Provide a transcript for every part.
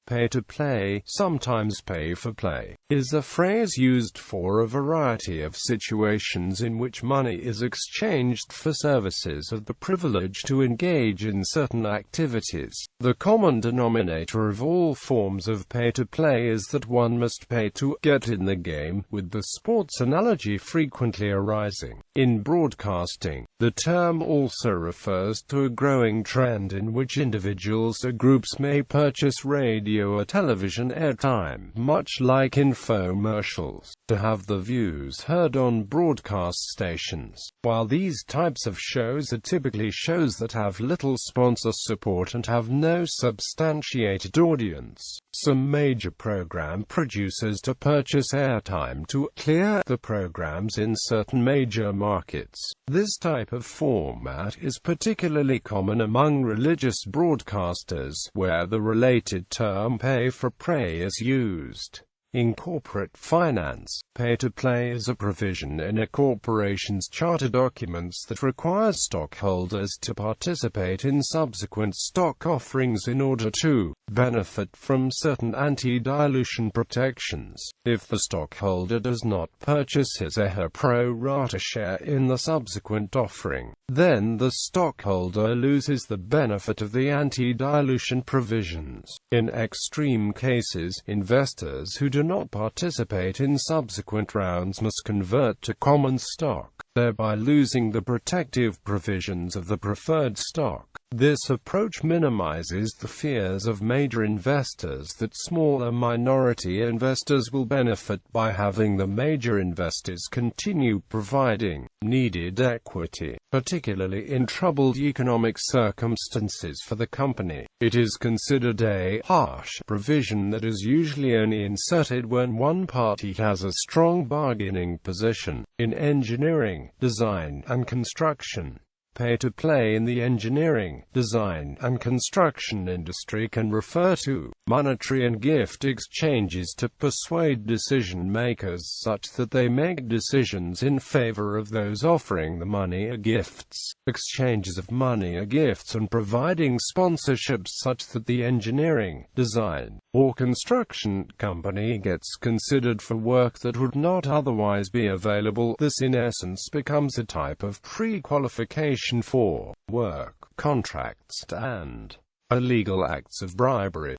Pay to play, sometimes pay for play, is a phrase used for a variety of situations in which money is exchanged for services or the privilege to engage in certain activities. The common denominator of all forms of pay to play is that one must pay to get in the game, with the sports analogy frequently arising. In broadcasting, the term also refers to a growing trend in which individuals or groups may purchase radio or television airtime, much like infomercials, to have the views heard on broadcast stations. While these types of shows are typically shows that have little sponsor support and have no substantiated audience, some major program producers to purchase airtime to clear the programs in certain major markets. This type of format is particularly common among religious broadcasters, where the related term pay for play is used. In corporate finance, pay-to-play is a provision in a corporation's charter documents that requires stockholders to participate in subsequent stock offerings in order to benefit from certain anti-dilution protections. If the stockholder does not purchase his or her pro rata share in the subsequent offering, then the stockholder loses the benefit of the anti-dilution provisions. In extreme cases, investors who do not participate in subsequent rounds must convert to common stock, thereby losing the protective provisions of the preferred stock. This approach minimizes the fears of major investors that smaller minority investors will benefit by having the major investors continue providing needed equity, particularly in troubled economic circumstances for the company. It is considered a harsh provision that is usually only inserted when one party has a strong bargaining position. In engineering, design, and construction, pay-to-play in the engineering, design, and construction industry can refer to monetary and gift exchanges to persuade decision-makers such that they make decisions in favor of those offering the money or gifts. Exchanges of money or gifts and providing sponsorships such that the engineering, design, or construction company gets considered for work that would not otherwise be available. This in essence becomes a type of pre-qualification for work contracts and illegal acts of bribery.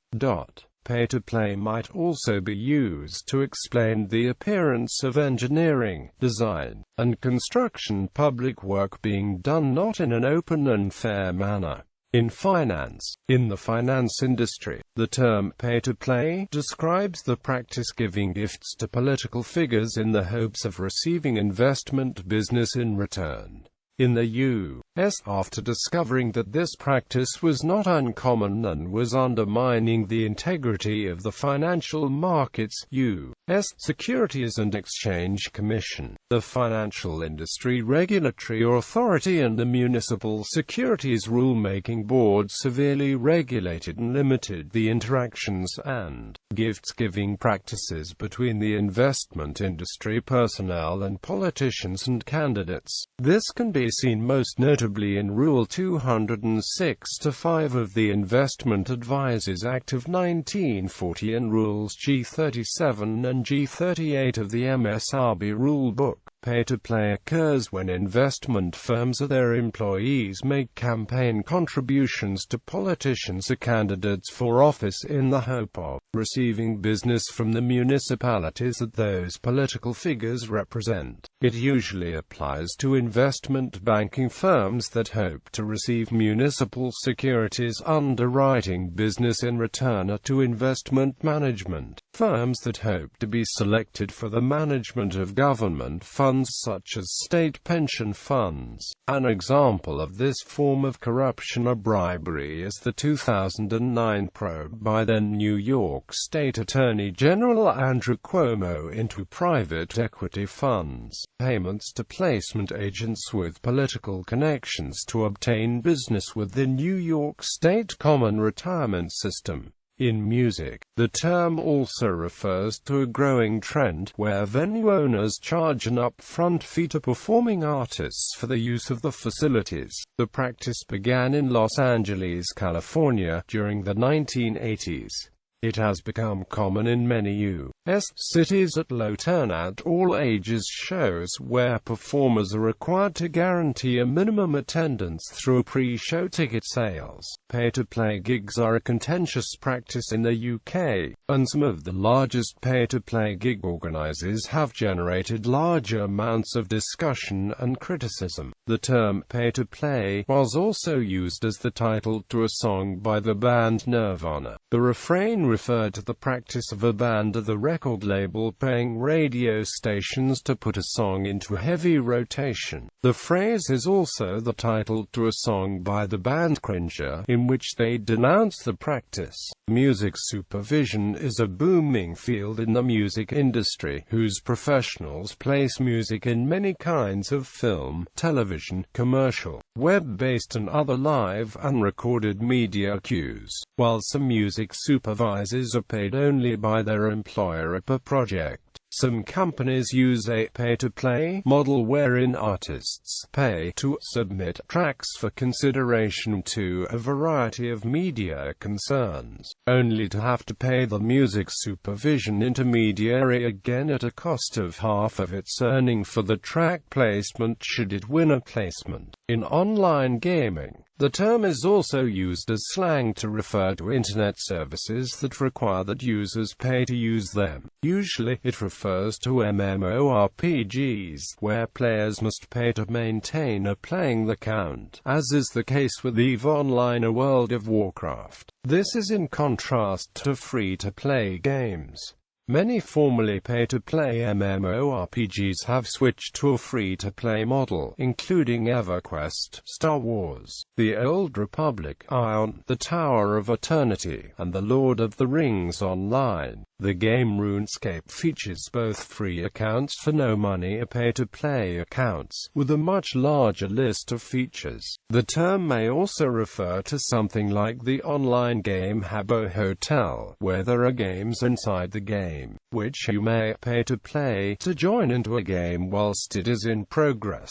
Pay-to-play might also be used to explain the appearance of engineering, design, and construction public work being done not in an open and fair manner. In finance, in the finance industry, the term pay-to-play describes the practice giving gifts to political figures in the hopes of receiving investment business in return. In the U.S., after discovering that this practice was not uncommon and was undermining the integrity of the financial markets, U.S. Securities and Exchange Commission, the Financial Industry Regulatory Authority and the Municipal Securities Rulemaking Board severely regulated and limited the interactions and gift-giving practices between the investment industry personnel and politicians and candidates. This can be seen most notably in Rule 206-5 of the Investment Advisers Act of 1940 and Rules G37 and G38 of the MSRB Rulebook. Pay-to-play occurs when investment firms or their employees make campaign contributions to politicians or candidates for office in the hope of receiving business from the municipalities that those political figures represent. It usually applies to investment banking firms that hope to receive municipal securities underwriting business in return, or to investment management firms that hope to be selected for the management of government funds such as state pension funds. An example of this form of corruption or bribery is the 2009 probe by then New York State Attorney General Andrew Cuomo into private equity funds, payments to placement agents with political connections to obtain business with the New York State Common Retirement System. In music, the term also refers to a growing trend where venue owners charge an upfront fee to performing artists for the use of the facilities. The practice began in Los Angeles, California, during the 1980s. It has become common in many U.S. cities at low turnout all-ages shows where performers are required to guarantee a minimum attendance through pre-show ticket sales. Pay-to-play gigs are a contentious practice in the UK, and some of the largest pay-to-play gig organisers have generated large amounts of discussion and criticism. The term pay-to-play was also used as the title to a song by the band Nirvana. The refrain referred to the practice of a band or the record label paying radio stations to put a song into heavy rotation. The phrase is also the title to a song by the band Cringer, in which they denounce the practice. Music supervision is a booming field in the music industry, whose professionals place music in many kinds of film, television, commercial, web-based and other live and recorded media cues, while some music supervisors are paid only by their employer per project. Some companies use a pay-to-play model wherein artists pay to submit tracks for consideration to a variety of media concerns, only to have to pay the music supervision intermediary again at a cost of half of its earning for the track placement should it win a placement. In online gaming, the term is also used as slang to refer to internet services that require that users pay to use them. Usually, it refers to MMORPGs, where players must pay to maintain a playing account, as is the case with EVE Online or World of Warcraft. This is in contrast to free-to-play games. Many formerly pay-to-play MMORPGs have switched to a free-to-play model, including EverQuest, Star Wars, The Old Republic, Ion, The Tower of Eternity, and The Lord of the Rings Online. The game RuneScape features both free accounts for no money and pay-to-play accounts, with a much larger list of features. The term may also refer to something like the online game Habbo Hotel, where there are games inside the game, which you may pay to play to join into a game whilst it is in progress.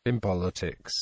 In politics,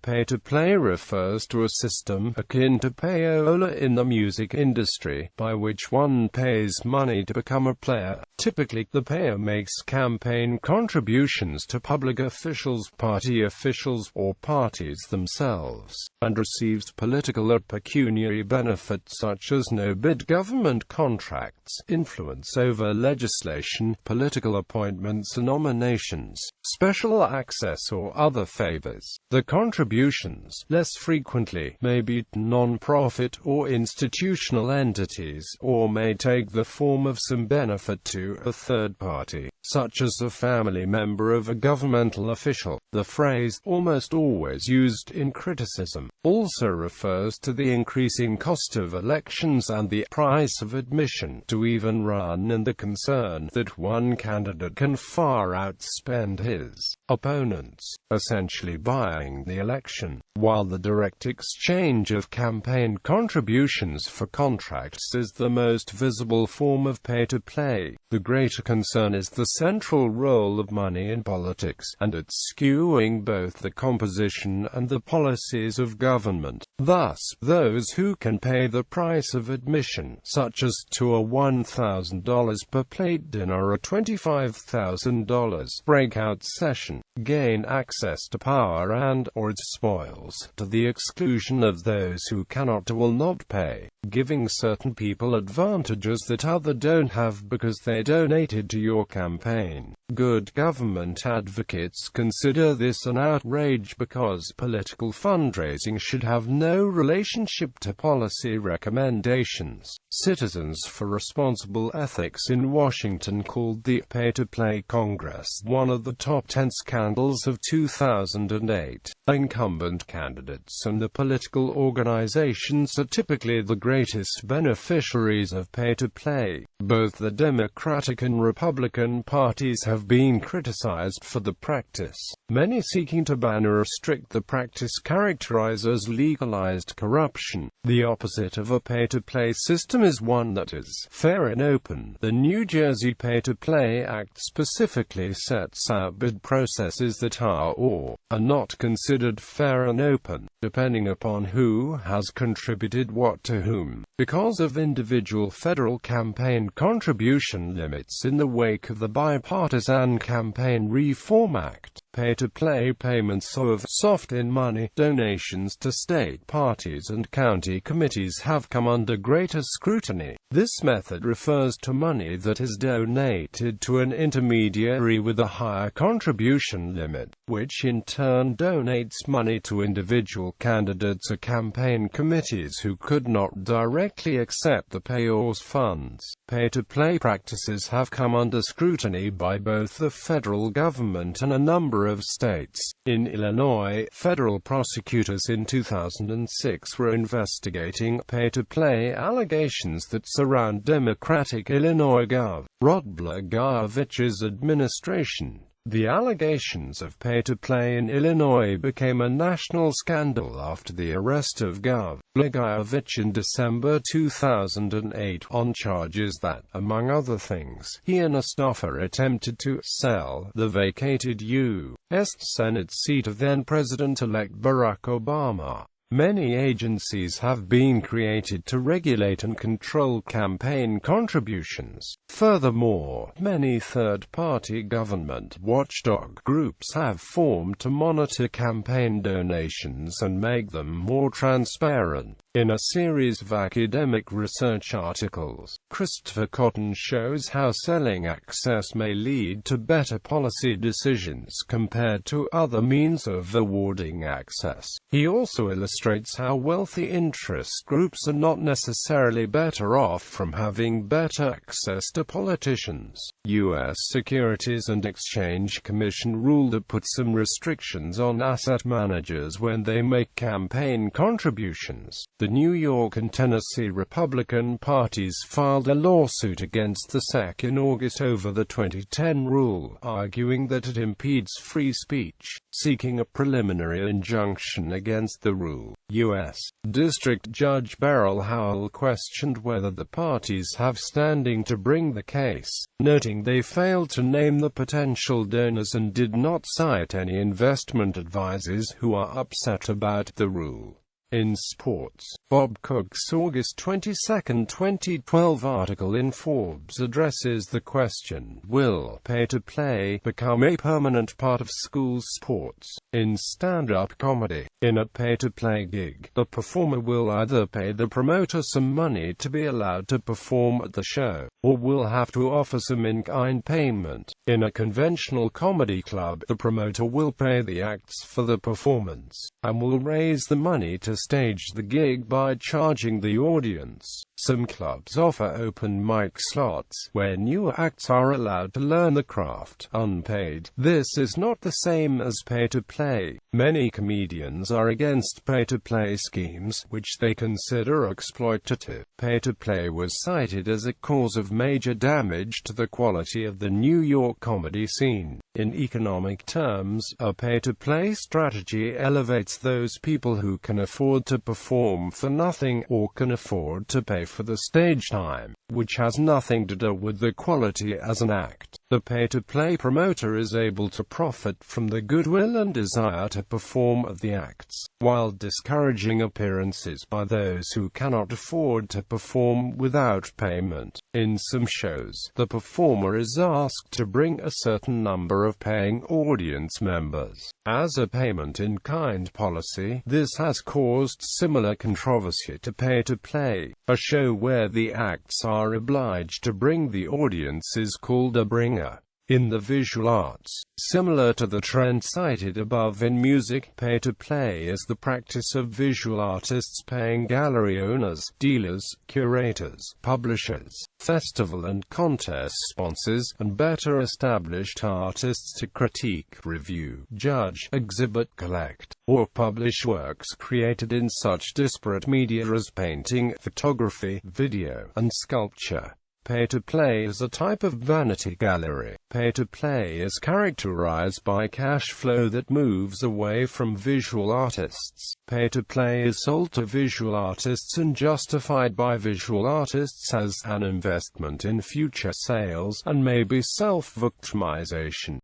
pay-to-play refers to a system akin to payola in the music industry, by which one pays money to become a player. Typically, the payer makes campaign contributions to public officials, party officials, or parties themselves, and receives political or pecuniary benefits such as no-bid government contracts, influence over legislation, political appointments and nominations, special access or other favors. The contributions, less frequently, may be non-profit or institutional entities, or may take the form of some benefit to a third party, such as a family member of a governmental official. The phrase, almost always used in criticism, also refers to the increasing cost of elections and the price of admission to even run, and the concern that one candidate can far outspend his opponents, essentially buying the election. While the direct exchange of campaign contributions for contracts is the most visible form of pay-to-play, the greater concern is the central role of money in politics, and its skewing both the composition and the policies of government. Thus, those who can pay the price of admission, such as to a $1,000 per plate dinner or $25,000 breakout session, gain access to power and, or its spoils, to the exclusion of those who cannot or will not pay, giving certain people advantages that others don't have because they donated to your campaign. Good government advocates consider this an outrage because political fundraising should have no relationship to policy recommendations. Citizens for Responsible Ethics in Washington called the Pay-to-Play Congress one of the top 10 scandals of 2008. Incumbent candidates and the political organizations are typically the greatest beneficiaries of pay-to-play. Both the Democratic and Republican parties have been criticized for the practice. Many seeking to ban or restrict the practice characterize as legalized corruption. The opposite of a pay-to-play system is one that is fair and open. The New Jersey Pay-to-Play Act specifically sets out bid processes that are or are not considered fair and open, depending upon who has contributed what to whom. Because of individual federal campaign contribution limits in the wake of the Bipartisan Campaign Reform Act, pay-to-play payments of soft-in money donations to state parties and county committees have come under greater scrutiny. This method refers to money that is donated to an intermediary with a higher contribution limit, which in turn donates money to individual candidates or campaign committees who could not directly accept the payor's funds. Pay-to-play practices have come under scrutiny by both the federal government and a number of states. In Illinois, federal prosecutors in 2006 were investigating pay-to-play allegations that surround Democratic Illinois Gov. Rod Blagojevich's administration. The allegations of pay-to-play in Illinois became a national scandal after the arrest of Gov. Blagojevich in December 2008 on charges that, among other things, he and a staffer attempted to sell the vacated U.S. Senate seat of then-President-elect Barack Obama. Many agencies have been created to regulate and control campaign contributions. Furthermore, many third-party government watchdog groups have formed to monitor campaign donations and make them more transparent. In a series of academic research articles, Christopher Cotton shows how selling access may lead to better policy decisions compared to other means of awarding access. He also illustrates how wealthy interest groups are not necessarily better off from having better access to politicians. U.S. Securities and Exchange Commission rule that puts some restrictions on asset managers when they make campaign contributions. The New York and Tennessee Republican parties filed a lawsuit against the SEC in August over the 2010 rule, arguing that it impedes free speech, seeking a preliminary injunction against the rule. U.S. District Judge Beryl Howell questioned whether the parties have standing to bring the case, noting they failed to name the potential donors and did not cite any investment advisors who are upset about the rule. In sports, Bob Cook's August 22, 2012 article in Forbes addresses the question, will pay-to-play become a permanent part of school sports? In stand-up comedy, in a pay-to-play gig, the performer will either pay the promoter some money to be allowed to perform at the show, or will have to offer some in-kind payment. In a conventional comedy club, the promoter will pay the acts for the performance, and will raise the money to stage the gig by charging the audience. Some clubs offer open mic slots, where new acts are allowed to learn the craft, unpaid. This is not the same as pay-to-play. Many comedians are against pay-to-play schemes, which they consider exploitative. Pay-to-play was cited as a cause of major damage to the quality of the New York comedy scene. In economic terms, a pay-to-play strategy elevates those people who can afford to perform for nothing, or can afford to pay for the stage time, which has nothing to do with the quality as an act. The pay-to-play promoter is able to profit from the goodwill and desire to perform at the acts, while discouraging appearances by those who cannot afford to perform without payment. In some shows, the performer is asked to bring a certain number of paying audience members. As a payment-in-kind policy, this has caused similar controversy to pay-to-play. A show where the acts are obliged to bring the audience is called a bringer. In the visual arts, similar to the trend cited above in music, pay-to-play is the practice of visual artists paying gallery owners, dealers, curators, publishers, festival and contest sponsors, and better established artists to critique, review, judge, exhibit, collect, or publish works created in such disparate media as painting, photography, video, and sculpture. Pay-to-play is a type of vanity gallery. Pay-to-play is characterized by cash flow that moves away from visual artists. Pay-to-play is sold to visual artists and justified by visual artists as an investment in future sales, and may be self-victimization.